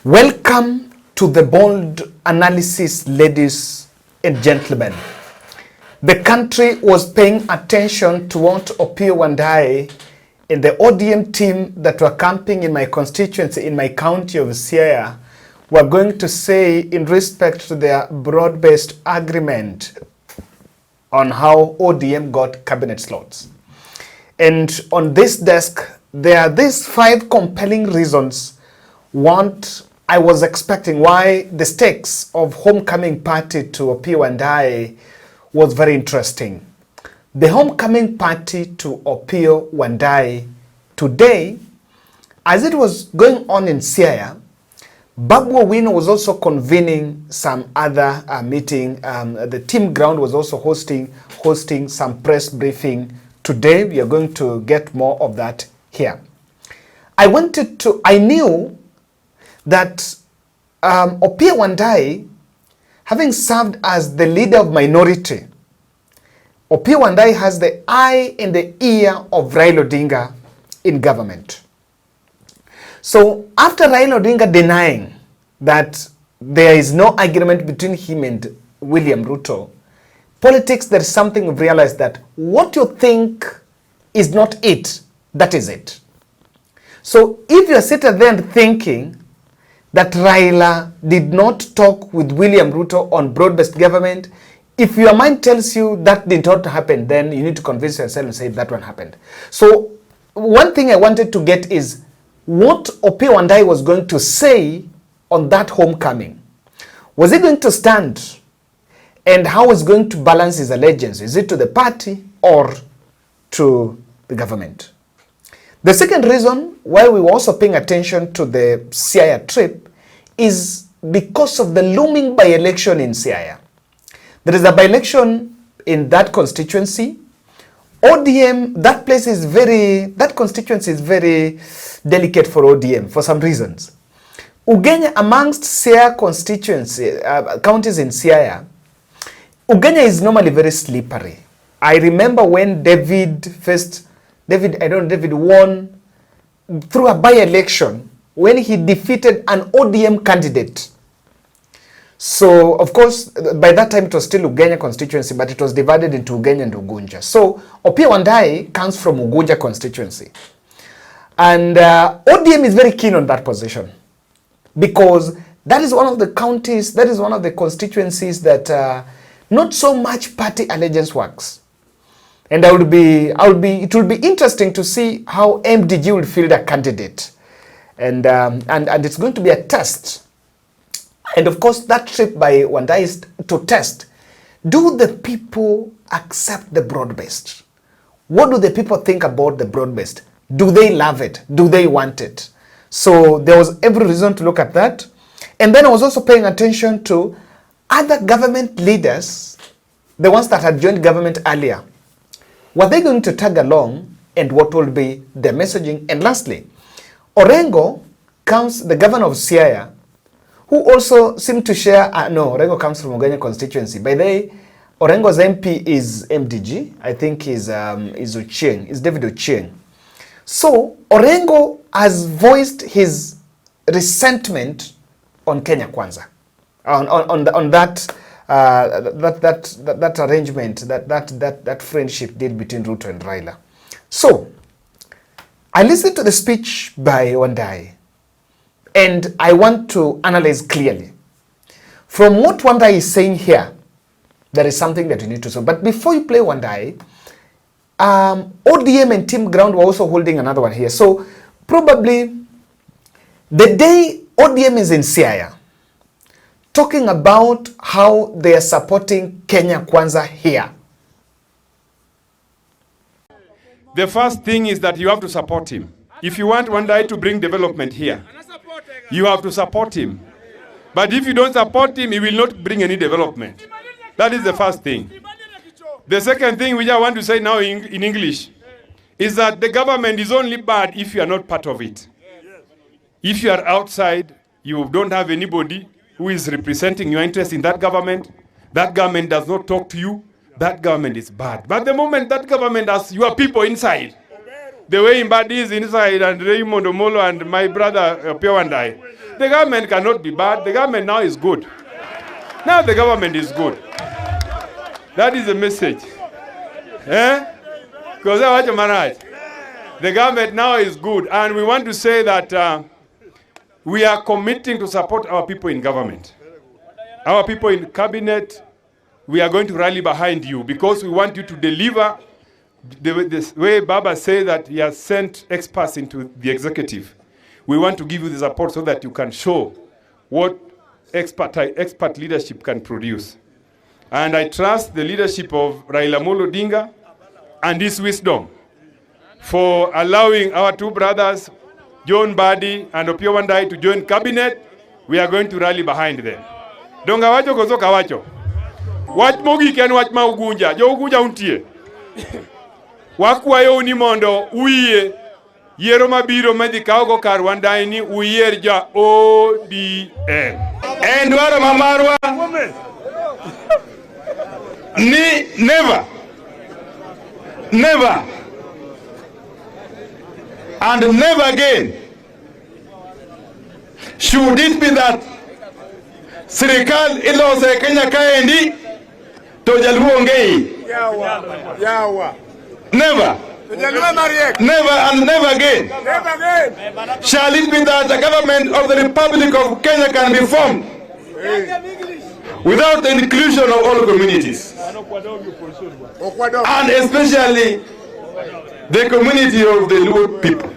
Welcome to the bold analysis, ladies and gentlemen. The country was paying attention to what Oduor Wandayi and the ODM team that were camping in my constituency, in my county of Siaya, were going to say in respect to their broad-based agreement on how ODM got cabinet slots. And on this desk, there are these 5 compelling reasons what I was expecting, why the stakes of homecoming party to Oduor Wandayi was very interesting. The homecoming party to Oduor Wandayi today, as it was going on in Siaya, Babu Owino was also convening some other meeting. The team ground was also hosting some press briefing. Today, we are going to get more of that here. I knew that Oduor Wandayi, having served as the leader of minority, Oduor Wandayi has the eye and the ear of Raila Odinga in government. So after Raila Odinga denying that there is no agreement between him and William Ruto, politics, there is something we've realized, that what you think is not it, that is it. So if you're sitting there and thinking that Raila did not talk with William Ruto on broad-based government, if your mind tells you that did not happen, then you need to convince yourself and say that one happened. So one thing I wanted to get is what Oduor Wandayi was going to say on that homecoming. Was he going to stand? And how is going to balance his allegiance? Is it to the party or to the government? The second reason why we were also paying attention to the Siaya trip is because of the looming by-election in Siaya. There is a by-election in that constituency. ODM, that constituency is very delicate for ODM for some reasons. Ugenya, amongst Siaya constituency, counties in Siaya, Ugenya is normally very slippery. I remember when David won through a by-election when he defeated an ODM candidate. So, of course, by that time it was still Ugenya constituency, but it was divided into Ugenya and Ugunja. So, Oduor Wandayi comes from Ugunja constituency. And ODM is very keen on that position because that is one of the counties, that is one of the constituencies that not so much party allegiance works. And it will be interesting to see how MDG will field a candidate. And it's going to be a test. And of course, that trip by Wandayi is to test, do the people accept the broad-based? What do the people think about the broad-based? Do they love it? Do they want it? So there was every reason to look at that. And then I was also paying attention to other government leaders, the ones that had joined government earlier. Were they going to tag along, and what will be their messaging? And lastly, Orengo comes, the governor of Siaya, who also seemed to share, Orengo comes from Ugenya constituency. By the way, Orengo's MP is MDG. I think is Ochieng, is David Ochieng. So Orengo has voiced his resentment on Kenya Kwanza, on that arrangement, that friendship deal between Ruto and Raila. So I listened to the speech by Wandayi, and I want to analyze clearly. From what Wandayi is saying here, there is something that you need to say. But before you play Wandayi, ODM and Team Ground were also holding another one here. So probably the day ODM is in Siaya, talking about how they are supporting Kenya Kwanza here. The first thing is that you have to support him. If you want Wandayi to bring development here, you have to support him. But if you don't support him, he will not bring any development. That is the first thing. The second thing which I want to say now in English is that the government is only bad if you are not part of it. If you are outside, you don't have anybody who is representing your interest in that government does not talk to you, that government is bad. But the moment that government has your people inside, the way Mbadi is inside and Raymond Omolo and my brother Oduor Wandayi, The government cannot be bad. The government now is good. Now the government is good. That is the message. Because the government now is good. And we want to say that we are committing to support our people in government. Our people in cabinet, we are going to rally behind you because we want you to deliver the way Baba said that he has sent experts into the executive. We want to give you the support so that you can show what expert leadership can produce. And I trust the leadership of Raila Odinga and his wisdom for allowing our two brothers, John Badi and Opiyo Wandayi, to join cabinet. We are going to rally behind them. Donga wacho koso kawacho. Wach mogi ken wach ma ugunja. Jo ugunja untie. Wakwayo ni mondo uye yiero mabiro madhi kaogo kar Wandayi ni uyier ja ODM. Endwaro mamarwa ni never and never again should it be that Sirikal ilose Kenya kaendi to Jaluo ngei. Yawa. Never. Never and never again. Shall it be that the government of the Republic of Kenya can be formed without the inclusion of all communities, and especially the community of the Luo people.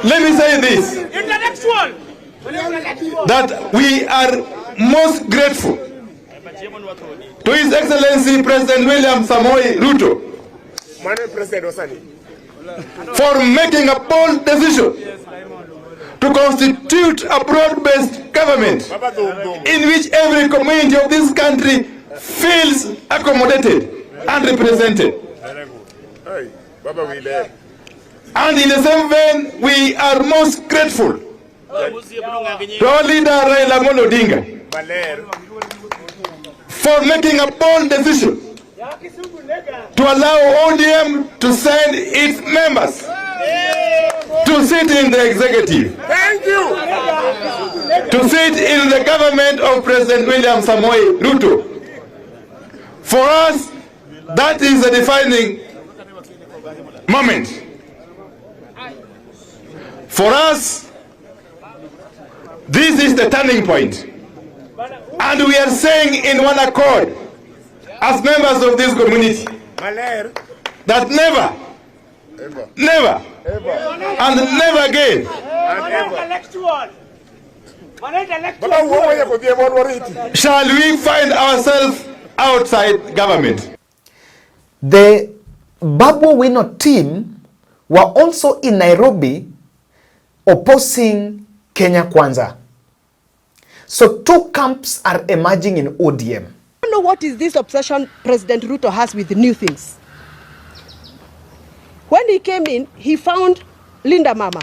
Let me say this, that we are most grateful to His Excellency President William Samoei Ruto for making a bold decision to constitute a broad-based government in which every community of this country feels accommodated and represented. And in the same vein, we are most grateful to our leader Raila Odinga for making a bold decision to allow ODM to send its members to sit in the executive. Thank you. To sit in the government of President William Samoei Ruto. For us, that is a defining moment. For us, this is the turning point. And we are saying in one accord, as members of this community, that never, and never again shall we find ourselves outside government. The Babu Wino team were also in Nairobi opposing Kenya Kwanza. So two camps are emerging in ODM. I don't know what is this obsession President Ruto has with new things. When he came in, he found Linda Mama.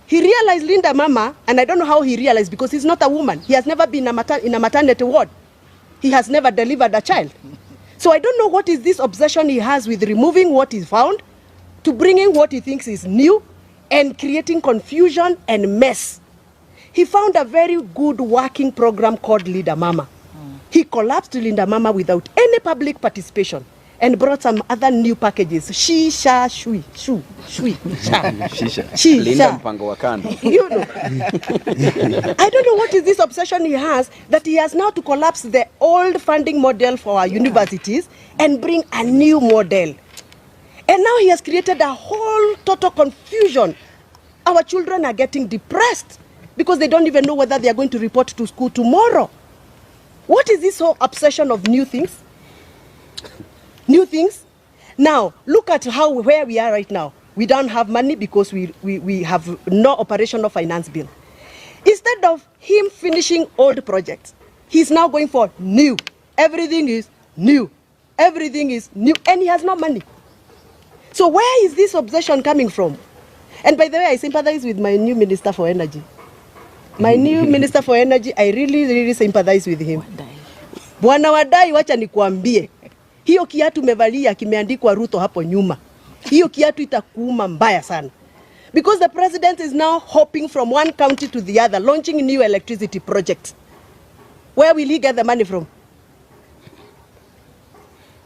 He realized Linda Mama, and I don't know how he realized because he's not a woman. He has never been in a maternity ward. He has never delivered a child. So I don't know what is this obsession he has with removing what he found to bringing what he thinks is new and creating confusion and mess. He found a very good working program called Linda Mama. He collapsed Linda Mama without any public participation and brought some other new packages. Shisha, shui, shu, shui, sha. Shisha. Linda mpango wa kando. You know. I don't know what is this obsession he has that he has now to collapse the old funding model for our universities and bring a new model. And now he has created a whole total confusion. Our children are getting depressed because they don't even know whether they are going to report to school tomorrow. What is this whole obsession of new things? New things? Now, look at where we are right now. We don't have money because we have no operational finance bill. Instead of him finishing old projects, he's now going for new. Everything is new. Everything is new. And he has no money. So where is this obsession coming from? And by the way, I sympathize with my new Minister for Energy. My new Minister for Energy, I really sympathize with him. Bwana Wandayi, wacha nikuambie. Hiyo kiatu umevalia kimeandikwa Ruto hapo nyuma. Hiyo kiatu itakuuma mbaya sana. Because the president is now hopping from one county to the other, launching new electricity projects. Where will he get the money from?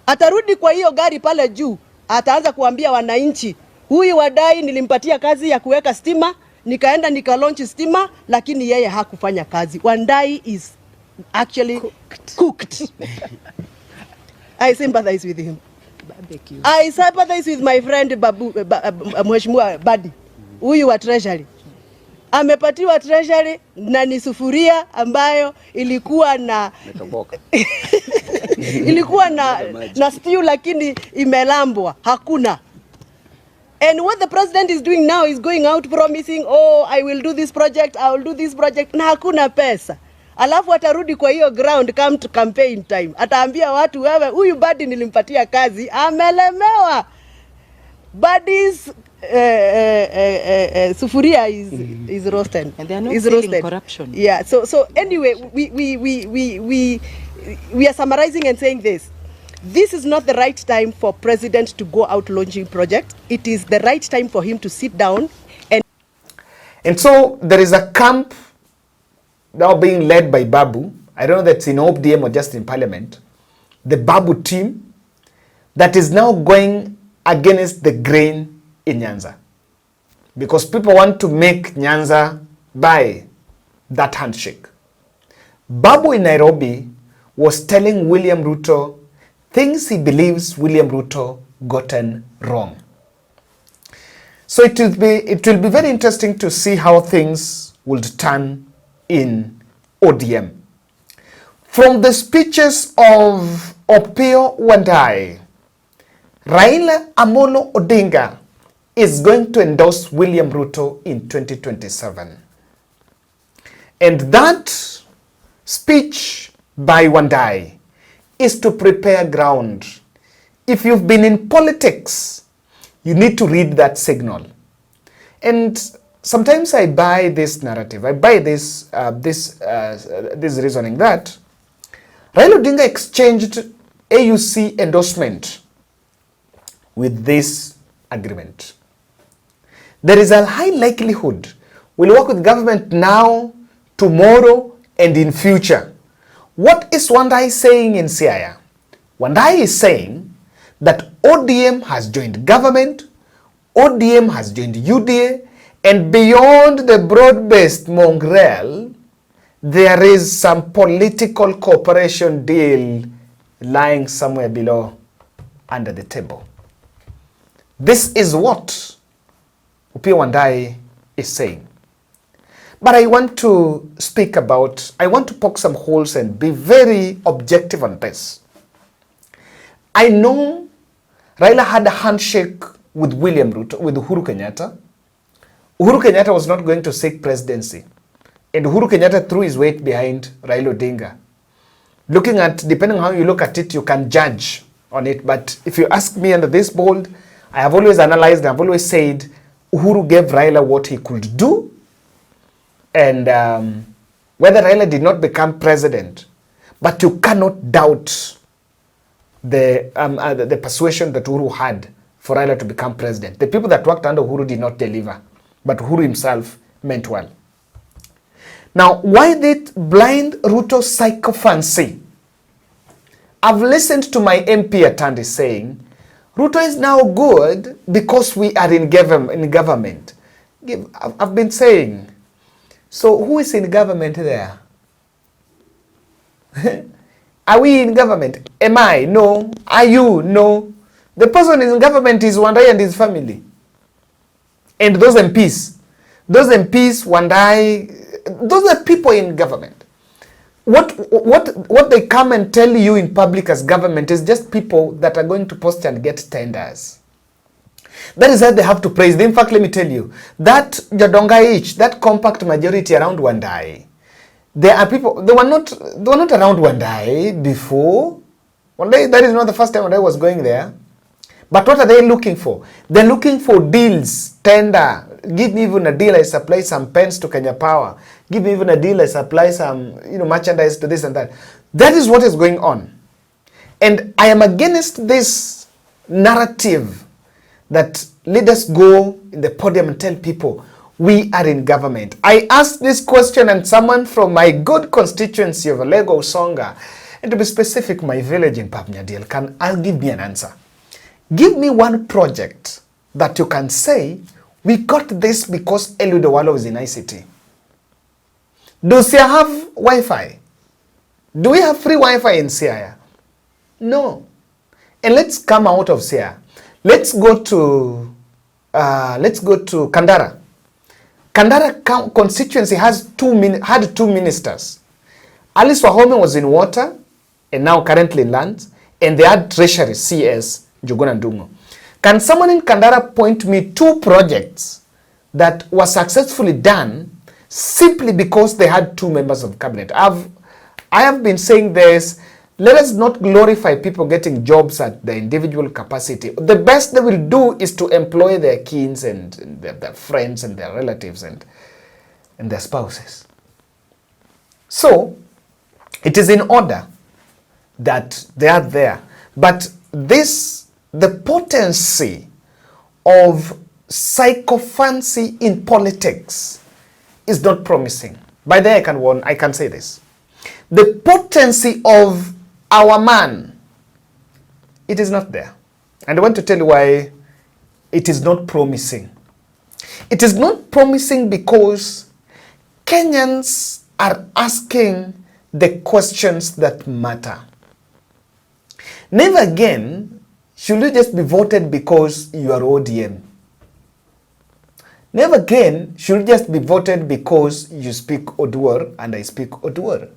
Atarudi kwa hiyo gari pale juu, ataanza kuambia wananchi, huyu Wandayi nilimpatia kazi ya kuweka stima, nikaenda launch stima, lakini yeye hakufanya kazi. Wandayi is actually cooked. I sympathize with him. Barbecue. I sympathize with my friend Mheshimiwa Badi. Huyu wa treasury. Amepatiwa treasury na ni sufuria ambayo ilikuwa na ilikuwa na stew lakini imelambwa. Hakuna. And what the president is doing now is going out promising, oh, I will do this project, I will do this project. Na hakuna pesa. Alafu atarudi kwa hiyo ground come to campaign time. Ataambia watu, wewe huyu Badi nilimpatia kazi, amelemewa. Badi's sufuria is roasted. And they are not stealing corruption. Yeah. So anyway, we are summarizing and saying this. This is not the right time for president to go out launching projects. It is the right time for him to sit down and so there is a camp now being led by Babu. I don't know if that's in ODM or just in parliament. The Babu team that is now going against the grain in Nyanza. Because people want to make Nyanza buy that handshake. Babu in Nairobi was telling William Ruto things he believes William Ruto gotten wrong. So it will be very interesting to see how things will turn in ODM. From the speeches of Opiyo Wandayi, Raila Amolo Odinga is going to endorse William Ruto in 2027. And that speech by Wandayi is to prepare ground. If you've been in politics, you need to read that signal. And sometimes I buy this narrative. I buy this reasoning that Raila Odinga exchanged AUC endorsement with this agreement. There is a high likelihood we'll work with government now, tomorrow, and in future. What is Wandayi saying in Siaya? Wandayi is saying that ODM has joined government, ODM has joined UDA, and beyond the broad-based mongrel, there is some political cooperation deal lying somewhere below under the table. This is what Opiyo Wandayi is saying. But I want to speak about, I want to poke some holes and be very objective on this. I know Raila had a handshake with William Ruto, with Uhuru Kenyatta. Uhuru Kenyatta was not going to seek presidency. And Uhuru Kenyatta threw his weight behind Raila Odinga. Looking at, depending on how you look at it, you can judge on it. But if you ask me under this bold, I have always analyzed, I've always said, Uhuru gave Raila what he could do. And whether Raila did not become president, but you cannot doubt the persuasion that Uhuru had for Raila to become president. The people that worked under Uhuru did not deliver, but Uhuru himself meant well. Now, why did blind Ruto sycophancy? I've listened to my MP Atandi saying, Ruto is now good because we are in government. I've been saying, so who is in government there? Are we in government? Am I? No. Are you? No. The person in government is Wandayi and his family. And those MPs, Wandayi, those are people in government. What they come and tell you in public as government is just people that are going to post and get tenders. That is how they have to praise. In fact, let me tell you, that Jadonga that compact majority around Wandayi, there are people, they were not around Wandayi before. Wandayi, that is not the first time Wandayi was going there. But what are they looking for? They're looking for deals, tender. Give me even a deal, I supply some pens to Kenya Power. Give me even a deal, I supply some merchandise to this and that. That is what is going on. And I am against this narrative that leaders go in the podium and tell people, we are in government. I asked this question and someone from my good constituency of Lego Usonga, and to be specific, my village in Papnyadil, can give me an answer. Give me one project that you can say, we got this because Eliud Owalo was in ICT. Do Siaya have Wi-Fi? Do we have free Wi-Fi in Siaya? No. And let's come out of Siaya. Let's go to Kandara. Kandara constituency had two ministers. Alice Wahome was in water and now currently in lands, and they had treasury, CS, Njuguna Ndung'u. Can someone in Kandara point me 2 projects that were successfully done simply because they had 2 members of cabinet? I have been saying this. Let us not glorify people getting jobs at their individual capacity. The best they will do is to employ their kins and their friends and their relatives and their spouses. So, it is in order that they are there. But the potency of psychophancy in politics is not promising. By the way, I can say this. The potency of our man, it is not there. And I want to tell you why it is not promising. It is not promising because Kenyans are asking the questions that matter. Never again should you just be voted because you are ODM. Never again should you just be voted because you speak Oduor and I speak Oduor.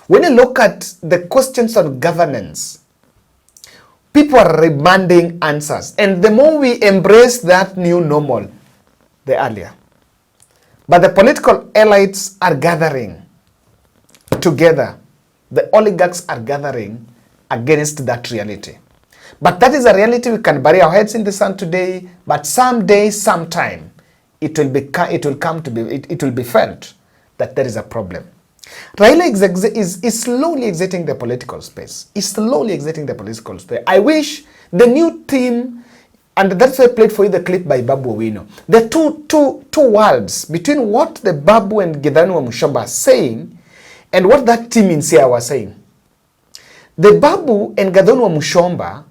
When you look at the questions on governance, people are demanding answers. And the more we embrace that new normal, the earlier. But the political elites are gathering together. The oligarchs are gathering against that reality. But that is a reality we can bury our heads in the sand today, but someday, sometime, it will be felt that there is a problem. Raila is slowly exiting the political space. He's slowly exiting the political space. I wish the new team, and that's why I played for you the clip by Babu Owino. The two worlds between what the Babu and Wamuchomba are saying and what that team in Siaya was saying. The Babu and Wamuchomba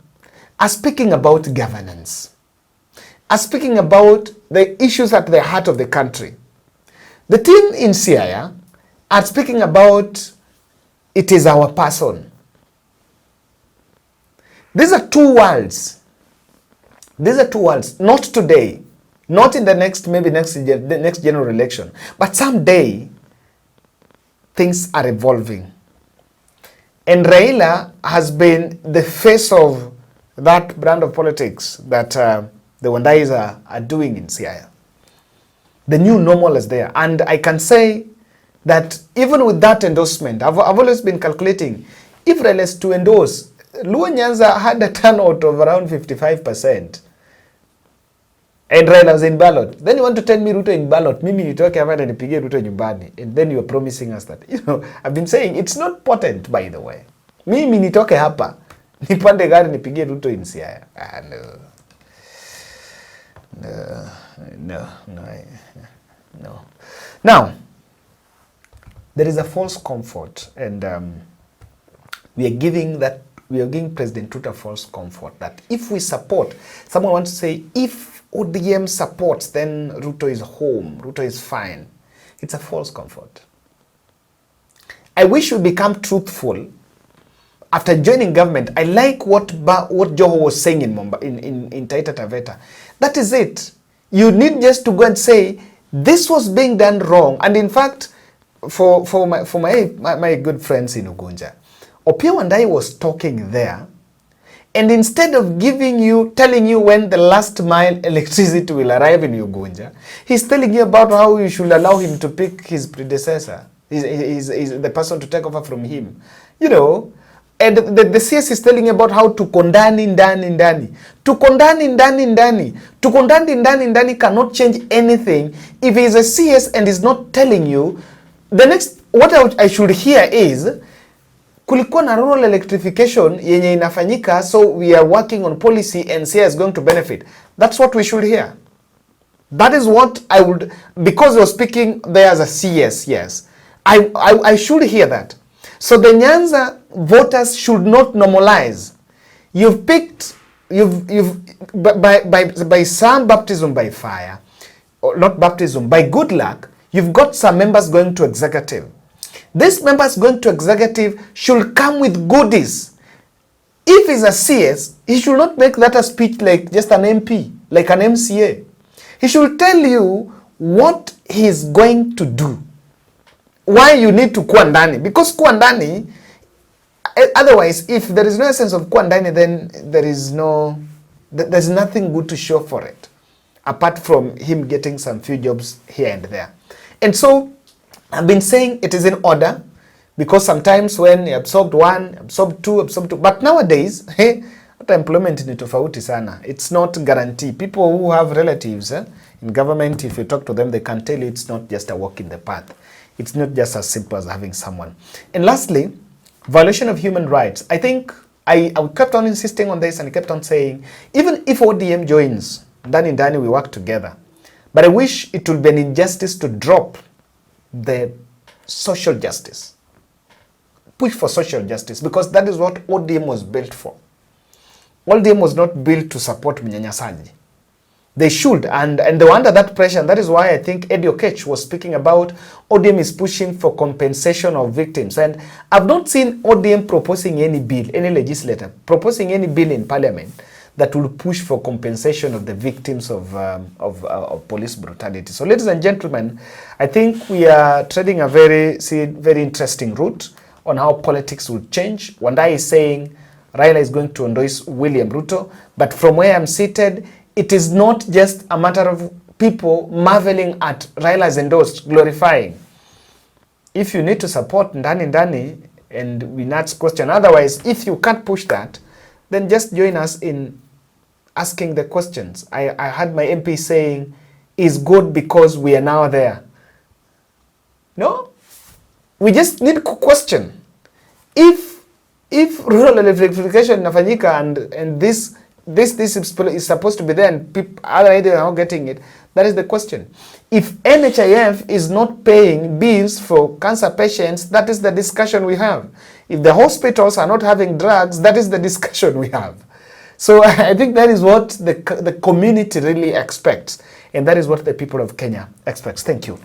are speaking about governance, are speaking about the issues at the heart of the country. The team in Siaya are speaking about it is our person. These are 2 worlds. These are 2 worlds. Not today, not in the next general election, but someday things are evolving. And Raila has been the face of that brand of politics that the Wandayis are doing in Siaya. The new normal is there. And I can say that even with that endorsement, I've always been calculating, if Raila is to endorse, Luo Nyanza had a turnout of around 55%. And Raila was in ballot. Then you want to tell me Ruto in ballot, mimi nitoke hapa na nipige Ruto nyumbani. And then you are promising us that, I've been saying, it's not potent, by the way. Mimi nitoke hapa, nipande gari nipige Ruto in Siaya. No. Now, there is a false comfort, and we are giving President Ruto false comfort that if we support, someone wants to say, if ODM supports, then Ruto is home, Ruto is fine. It's a false comfort. I wish we become truthful. After joining government, I like what Joho was saying in Taita Taveta. That is it. You need just to go and say, this was being done wrong. And in fact, for my good friends in Ugunja, Opiyo Wandayi was talking there, and instead of telling you when the last mile electricity will arrive in Ugunja, he's telling you about how you should allow him to pick his predecessor, the person to take over from him. And the CS is telling you about how to kondani ndani. To kondani ndani cannot change anything if he is a CS and is not telling you. The next, what I should hear is, kulikuwa na rural electrification yenye inafanyika, so we are working on policy and CIA is going to benefit. That's what we should hear. That is what I would, because you're speaking there as a CS, yes. I should hear that. So the Nyanza voters should not normalize. You've picked, by some baptism by fire, or not baptism, by good luck, you've got some members going to executive. These members going to executive should come with goodies. If he's a CS, he should not make that a speech like just an MP, like an MCA. He should tell you what he's going to do. Why you need to kuwa ndani. Because kuwa ndani, otherwise, if there is no essence of kuwa ndani, then there's nothing good to show for it, apart from him getting some few jobs here and there. And so, I've been saying it is in order, because sometimes when you absorbed one, absorb two, but nowadays, employment ni tofauti sana. It's not guaranteed. People who have relatives in government, if you talk to them, they can tell you it's not just a walk in the path. It's not just as simple as having someone. And lastly, violation of human rights. I think I kept on insisting on this and I kept on saying, even if ODM joins, Ndani we work together. But I wish it would be an injustice to drop the social justice. Push for social justice, because that is what ODM was built for. ODM was not built to support mnyanyasaji. They should, and they were under that pressure, and that is why I think Eddie Okech was speaking about ODM is pushing for compensation of victims. And I've not seen ODM proposing any bill, any legislator, proposing any bill in parliament that will push for compensation of the victims of police brutality. So ladies and gentlemen, I think we are treading a very interesting route on how politics will change. Wandayi is saying Raila is going to endorse William Ruto, but from where I'm seated, it is not just a matter of people marveling at Raila's endorsed, glorifying. If you need to support Ndani, and we not question, otherwise, if you can't push that, then just join us in asking the questions. I had my MP saying, is good because we are now there. No, we just need to question. If rural electrification inafanyika and this is supposed to be there and people other ideas are not getting it, that is the question. If NHIF is not paying bills for cancer patients, that is the discussion we have. If the hospitals are not having drugs, that is the discussion we have. So I think that is what the community really expects, and that is what the people of Kenya expects. Thank you.